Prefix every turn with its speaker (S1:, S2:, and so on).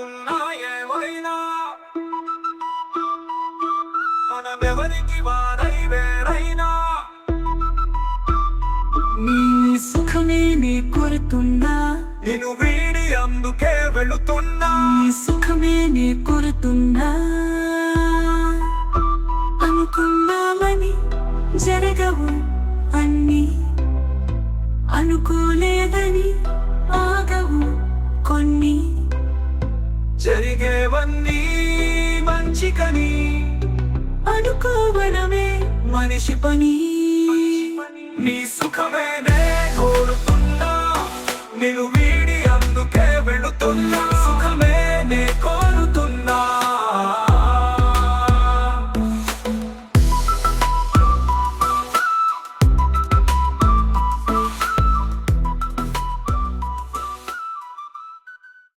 S1: ఉన్నా ఏమైనా మనమెవరికి వారై వేరైనా
S2: నీ సుఖమే నీ కోరుతున్నా,
S1: నిన్ను వీడి అందుకే వెళుతున్నా.
S2: నీ సుఖమే నీ కోరుతున్నా. అనుకున్నామని జరగవు అన్నీ, అనుకోలేదని ఆగవు కొన్ని.
S1: జరిగేవన్నీ మంచికని
S2: అనుకోవడమే మనిషి పని.
S1: నీ సుఖమే నే కోరుతున్నా, నిన్ను వీడి అందుకే వెళుతున్నా.